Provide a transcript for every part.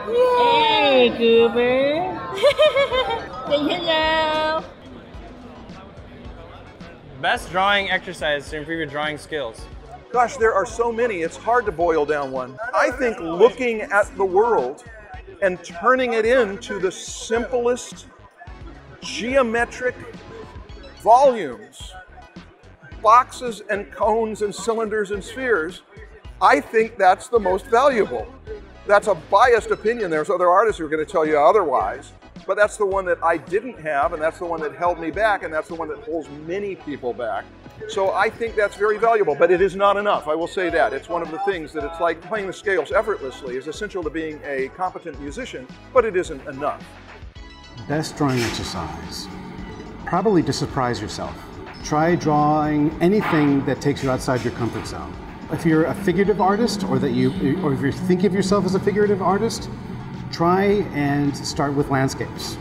Hey, Cooper. Say hello. Best drawing exercise to improve your drawing skills. Gosh, there are so many, it's hard to boil down one. I think looking at the world and turning it into the simplest geometric volumes, boxes and cones and cylinders and spheres, I think that's the most valuable. That's a biased opinion. There's other artists who are going to tell you otherwise, but that's the one that I didn't have, and that's the one that held me back, and that's the one that holds many people back. So I think that's very valuable, but it is not enough, I will say that. It's one of the things that it's like playing the scales effortlessly is essential to being a competent musician, but it isn't enough. Best drawing exercise. Probably to surprise yourself. Try drawing anything that takes you outside your comfort zone. If you're a figurative artist, or if you think of yourself as a figurative artist, try and start with landscapes.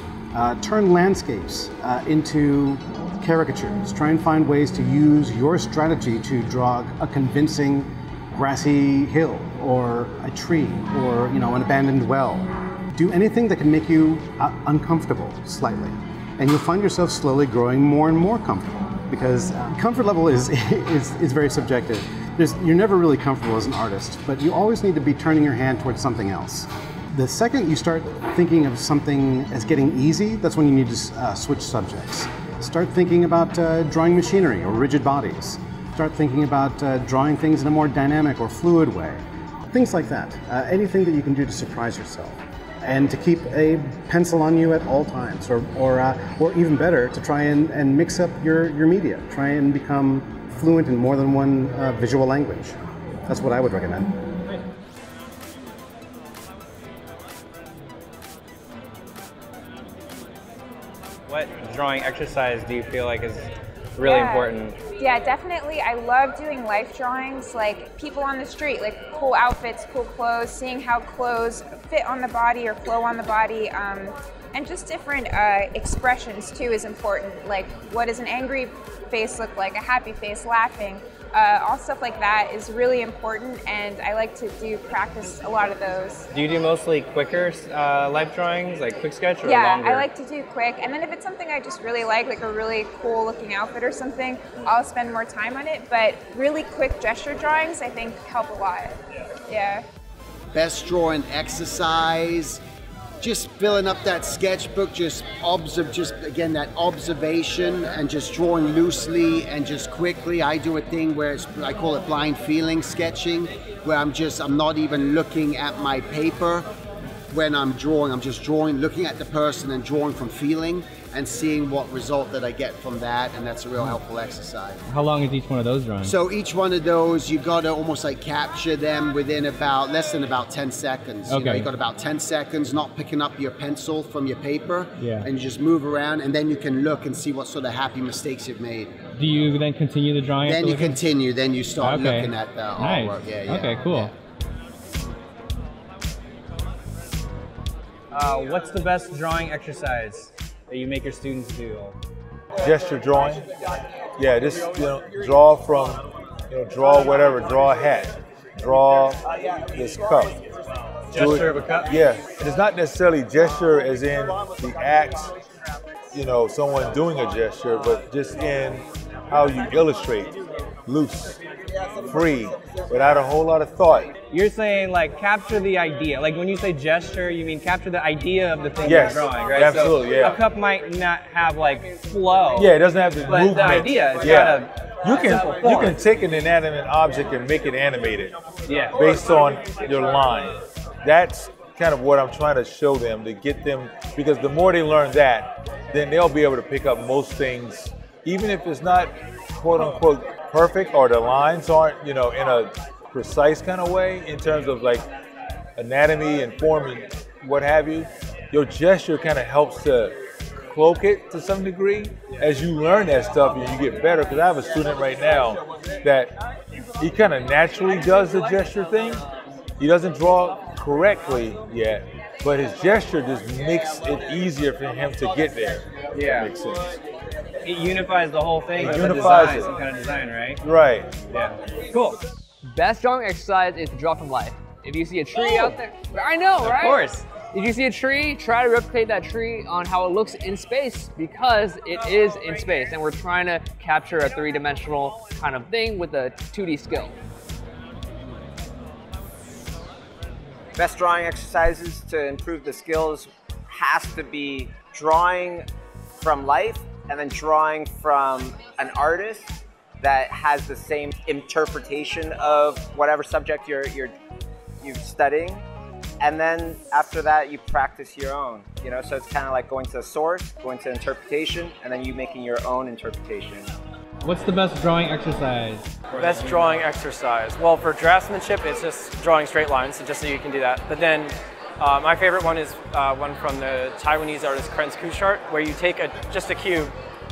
Turn landscapes into caricatures. Try and find ways to use your strategy to draw a convincing grassy hill, or a tree, or an abandoned well. Do anything that can make you uncomfortable slightly, and you'll find yourself slowly growing more and more comfortable. Because comfort level is very subjective. You're never really comfortable as an artist, but you always need to be turning your hand towards something else. The second you start thinking of something as getting easy, that's when you need to switch subjects. Start thinking about drawing machinery or rigid bodies. Start thinking about drawing things in a more dynamic or fluid way. Things like that. Anything that you can do to surprise yourself. And to keep a pencil on you at all times, or even better, to try and mix up your media. Try and become fluent in more than one visual language. That's what I would recommend. What drawing exercise do you feel like is really important? Yeah, definitely. I love doing life drawings, like people on the street, like cool outfits, cool clothes, seeing how clothes fit on the body or flow on the body, and just different expressions too is important. Like, what does an angry face look like, a happy face, laughing? All stuff like that is really important, and I like to practice a lot of those. Do you do mostly quicker life drawings, like quick sketch, or yeah, longer? I like to do quick, and then if it's something I just really like a really cool looking outfit or something, I'll spend more time on it, but really quick gesture drawings I think help a lot. Yeah. Best drawing exercise, just filling up that sketchbook, just again that observation and just drawing loosely and just quickly. I do a thing where I call it blind feeling sketching, where I'm not even looking at my paper when I'm drawing. I'm just drawing, looking at the person and drawing from feeling and seeing what result that I get from that, and that's a real helpful exercise. How long is each one of those drawings? So each one of those, you got to almost like capture them within less than about 10 seconds. Okay. You got about 10 seconds, not picking up your pencil from your paper, yeah. And you just move around, and then you can look and see what sort of happy mistakes you've made. Do you then continue the drawing? Then you continue, then you start looking at the nice. artwork. Yeah, okay, cool. Yeah. What's the best drawing exercise that you make your students do? Gesture drawing. Yeah, just draw from, draw whatever, draw a hat, draw this cup. Gesture of a cup? Yeah, and it's not necessarily gesture as in the act, someone doing a gesture, but just in how you illustrate, loose, free, without a whole lot of thought. You're saying like capture the idea. Like when you say gesture, you mean capture the idea of the thing you're drawing, right? Absolutely, so yeah. A cup might not have like flow. Yeah, it doesn't have the movement. But the idea is you can take an inanimate object and make it animated. Yeah. Based on your line. That's kind of what I'm trying to show them, to get them, because the more they learn that, then they'll be able to pick up most things, even if it's not quote unquote perfect or the lines aren't, in a precise kind of way in terms of like anatomy and form and what have you. Your gesture kind of helps to cloak it to some degree. As you learn that stuff and you get better, because I have a student right now that he kind of naturally does the gesture thing. He doesn't draw correctly yet, but his gesture just makes it easier for him to get there. Yeah. That makes sense. It unifies the whole thing. It unifies it. Some kind of design, right? Right. Yeah. Cool. Best drawing exercise is to draw from life. If you see a tree out there, I know, right? Of course. If you see a tree, try to replicate that tree on how it looks in space, because it is in space and we're trying to capture a three-dimensional kind of thing with a 2D skill. Best drawing exercises to improve the skills has to be drawing from life and then drawing from an artist that has the same interpretation of whatever subject you're studying. And then after that, you practice your own, you know? So it's kind of like going to the source, going to interpretation, and then you making your own interpretation. What's the best drawing exercise? Best drawing exercise. Well, for draftsmanship, it's just drawing straight lines, so just so you can do that. But then my favorite one is one from the Taiwanese artist Kren's Kuchart, where you take just a cube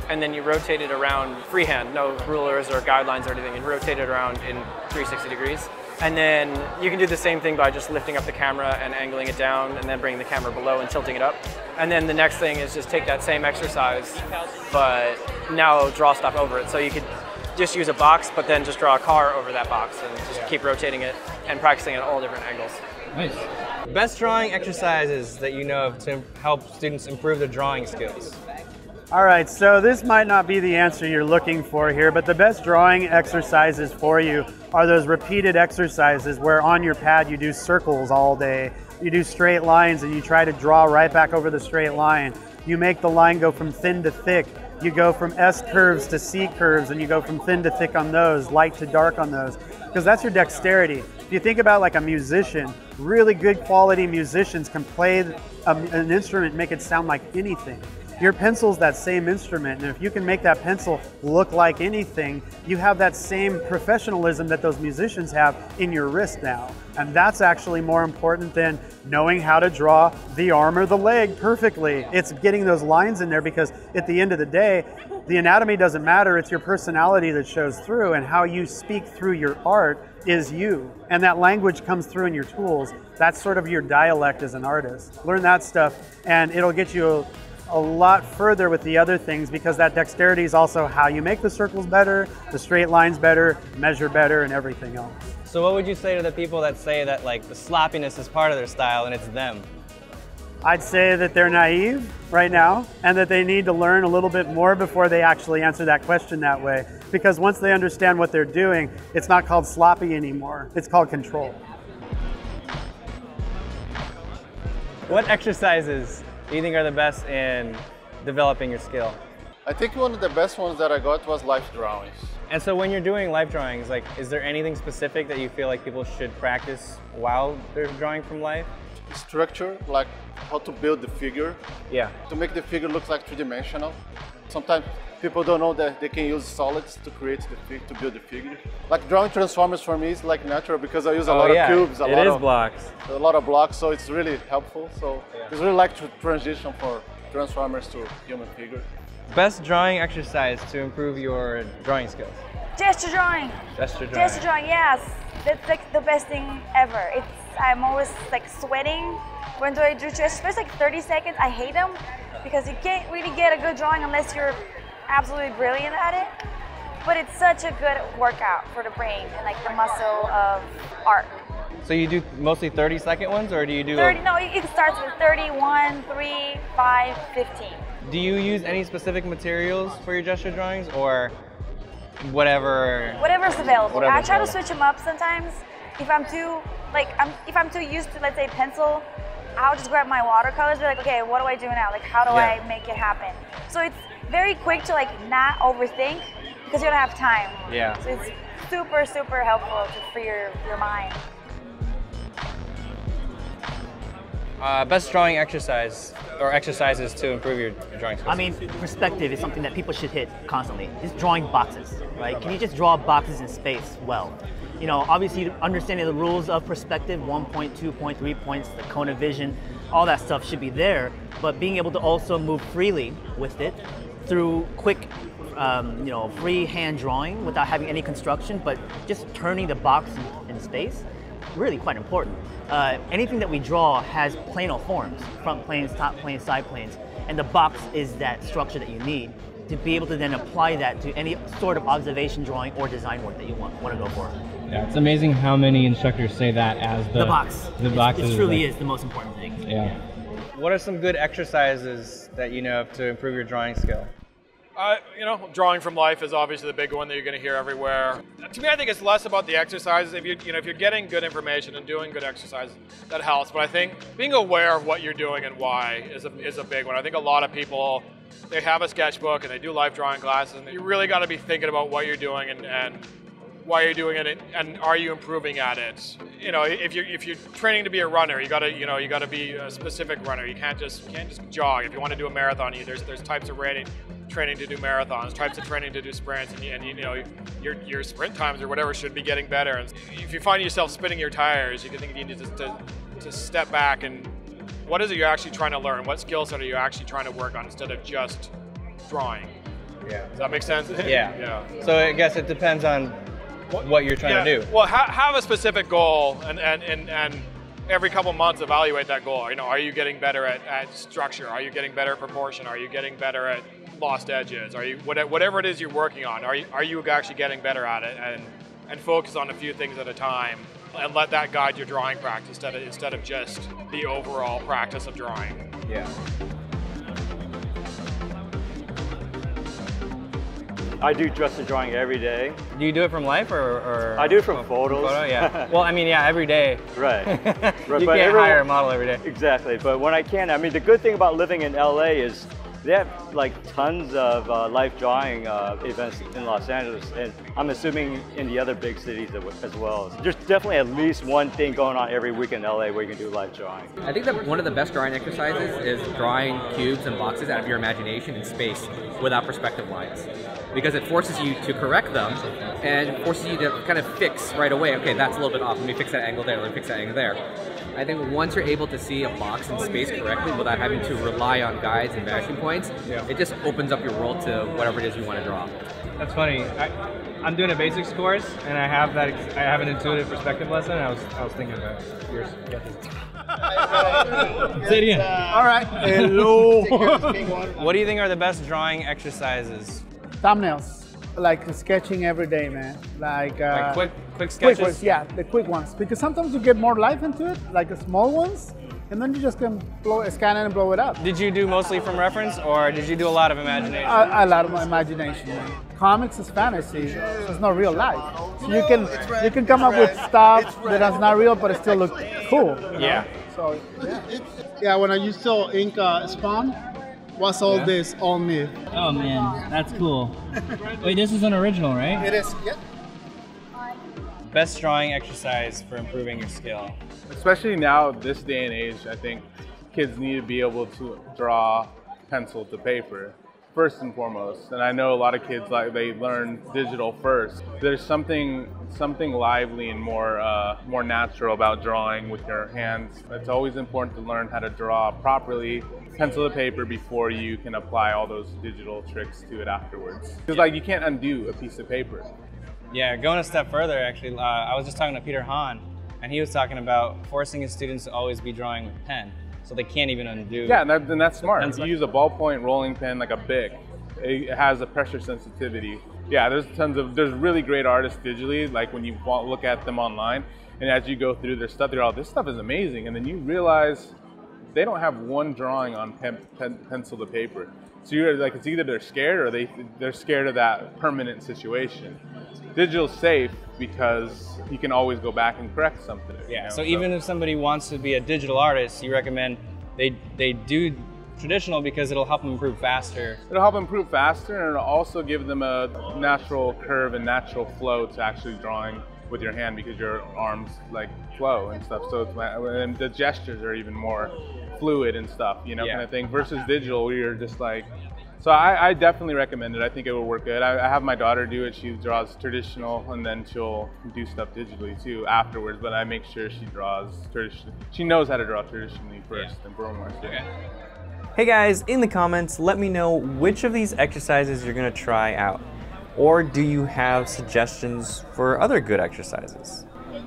and then you rotate it around freehand, no rulers or guidelines or anything, and rotate it around in 360 degrees. And then you can do the same thing by just lifting up the camera and angling it down and then bringing the camera below and tilting it up. And then the next thing is just take that same exercise, but now draw stuff over it. So you could just use a box, but then just draw a car over that box and just keep rotating it and practicing at all different angles. Nice. Best drawing exercises that you know of to help students improve their drawing skills. All right, so this might not be the answer you're looking for here, but the best drawing exercises for you are those repeated exercises where on your pad you do circles all day, you do straight lines and you try to draw right back over the straight line. You make the line go from thin to thick. You go from S curves to C curves and you go from thin to thick on those, light to dark on those, because that's your dexterity. If you think about like a musician, really good quality musicians can play an instrument, make it sound like anything. Your pencil's that same instrument, and if you can make that pencil look like anything, you have that same professionalism that those musicians have in your wrist now. And that's actually more important than knowing how to draw the arm or the leg perfectly. It's getting those lines in there, because at the end of the day, the anatomy doesn't matter, it's your personality that shows through, and how you speak through your art is you. And that language comes through in your tools. That's sort of your dialect as an artist. Learn that stuff, and it'll get you a lot further with the other things, because that dexterity is also how you make the circles better, the straight lines better, measure better, and everything else. So what would you say to the people that say that like the sloppiness is part of their style and it's them? I'd say that they're naive right now, and that they need to learn a little bit more before they actually answer that question that way. Because once they understand what they're doing, it's not called sloppy anymore, it's called control. What exercises do you think are the best in developing your skill? I think one of the best ones that I got was life drawings. And so when you're doing life drawings, like, is there anything specific that you feel like people should practice while they're drawing from life? Structure, like how to build the figure. Yeah. To make the figure look like three-dimensional. Sometimes people don't know that they can use solids to create the figure, to build the figure. Like drawing transformers for me is like natural, because I use a lot of cubes, a lot of blocks, so it's really helpful. So it's really like to transition for transformers to human figure. Best drawing exercise to improve your drawing skills? Gesture drawing. Gesture drawing. Gesture drawing, yes. That's like the best thing ever. I'm always like sweating when I do gestures, especially like 30 seconds. I hate them because you can't really get a good drawing unless you're absolutely brilliant at it. But it's such a good workout for the brain and like the muscle of art. So you do mostly 30-second ones, or do you do 30? No, it starts with 31, 3, 5, 15. Do you use any specific materials for your gesture drawings, or whatever? Whatever's available. Whatever's I try to available. switch them up sometimes. If I'm too used to, let's say, pencil, I'll just grab my watercolors. Be like, okay, what do I do now? Like, how do I make it happen? So it's very quick to like not overthink, because you don't have time. Yeah. So it's super, super helpful to free your mind. Best drawing exercise, or exercises to improve your drawing skills? I mean, perspective is something that people should hit constantly. Just drawing boxes, right? Can you just draw boxes in space well? You know, obviously understanding the rules of perspective, 1 point, 2 point, 3 points, the cone of vision, all that stuff should be there, but being able to also move freely with it through quick, free hand drawing without having any construction, but just turning the box in space, really quite important. Anything that we draw has plano forms, front planes, top planes, side planes, and the box is that structure that you need to be able to then apply that to any sort of observation drawing or design work that you want to go for. Yeah, it's amazing how many instructors say that as the box. It truly is the most important thing. Yeah. What are some good exercises that you know of to improve your drawing skill? You know, drawing from life is obviously the big one that you're going to hear everywhere. To me, I think it's less about the exercises. If you're getting good information and doing good exercises, that helps. But I think being aware of what you're doing and why is a big one. I think a lot of people, they have a sketchbook and they do life drawing classes, and you really got to be thinking about what you're doing and why you're doing it, and are you improving at it? You know, if you're training to be a runner, you gotta be a specific runner. You can't just jog. If you want to do a marathon, there's types of training to do marathons, types of training to do sprints, and you know your sprint times or whatever should be getting better. And if you find yourself spinning your tires, you can think you need to step back and what is it you're actually trying to learn? What skill set are you actually trying to work on instead of just drawing? Yeah. Does that make sense? Yeah. Yeah. So I guess it depends on what you're trying to do. Well, have a specific goal and every couple months evaluate that goal. You know, are you getting better at structure? Are you getting better at proportion? Are you getting better at lost edges? Are you whatever it is you're working on? Are you actually getting better at it? And focus on a few things at a time and let that guide your drawing practice instead of just the overall practice of drawing. Yeah. I do dress-up drawing every day. Do you do it from life or? I do it from photos. Photo, yeah. Well, I mean, yeah, every day. Right. You can't hire a model every day. Exactly, but when I can, I mean, the good thing about living in LA is they have like tons of life drawing events in Los Angeles, and I'm assuming in the other big cities as well. So there's definitely at least one thing going on every week in LA where you can do life drawing. I think that one of the best drawing exercises is drawing cubes and boxes out of your imagination in space without perspective lines. Because it forces you to correct them and forces you to kind of fix right away, okay, that's a little bit off, let me fix that angle there, let me fix that angle there. I think once you're able to see a box in space correctly without having to rely on guides and vanishing points, it just opens up your world to whatever it is you want to draw. That's funny. I'm doing a basics course, and I have an intuitive perspective lesson. And I was thinking about yours. Say it again. All right. Hello. What do you think are the best drawing exercises? Thumbnails, like sketching every day, man. Like quick sketches? Quick ones, yeah, the quick ones. Because sometimes you get more life into it, like the small ones, and then you just can scan it and blow it up. Did you do mostly from reference, or did you do a lot of imagination? A lot of my imagination, man. Comics is fantasy, so it's not real life. So you can come up with stuff that is not real, but it still looks cool. Yeah. So, yeah, when I used to ink Spawn, was all this all me. Oh man, that's cool. Wait, this is an original, right? It is, yep. Best drawing exercise for improving your skill. Especially now, this day and age, I think kids need to be able to draw pencil to paper, first and foremost. And I know a lot of kids, like, they learn digital first. There's something lively and more natural about drawing with your hands. It's always important to learn how to draw properly, pencil to paper, before you can apply all those digital tricks to it afterwards. Because like you can't undo a piece of paper. Yeah, going a step further, actually, I was just talking to Peter Hahn, and he was talking about forcing his students to always be drawing with pen, so they can't even undo. Yeah, and that's smart. If you use a ballpoint rolling pen like a Bic, it has a pressure sensitivity. Yeah, there's really great artists digitally, like when you look at them online, and as you go through their stuff, they're all, this stuff is amazing, and then you realize they don't have one drawing on pencil to paper. So you're like, it's either they're scared or they're scared of that permanent situation. Digital's safe because you can always go back and correct something. Yeah, so even if somebody wants to be a digital artist, you recommend they do traditional because it'll help them improve faster. It'll help them improve faster, and it'll also give them a natural curve and natural flow to actually drawing with your hand, because your arms like flow and stuff. So and the gestures are even more fluid and stuff, you know, kind of thing. Versus digital, where you're just like. So I definitely recommend it. I think it will work good. I have my daughter do it. She draws traditional, and then she'll do stuff digitally too afterwards. But I make sure she draws traditional. She knows how to draw traditionally first and foremost. Okay. Hey guys, in the comments, let me know which of these exercises you're gonna try out. Or do you have suggestions for other good exercises?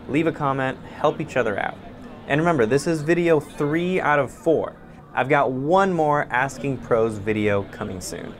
Leave a comment, help each other out. And remember, this is video 3 out of 4. I've got one more Asking Pros video coming soon.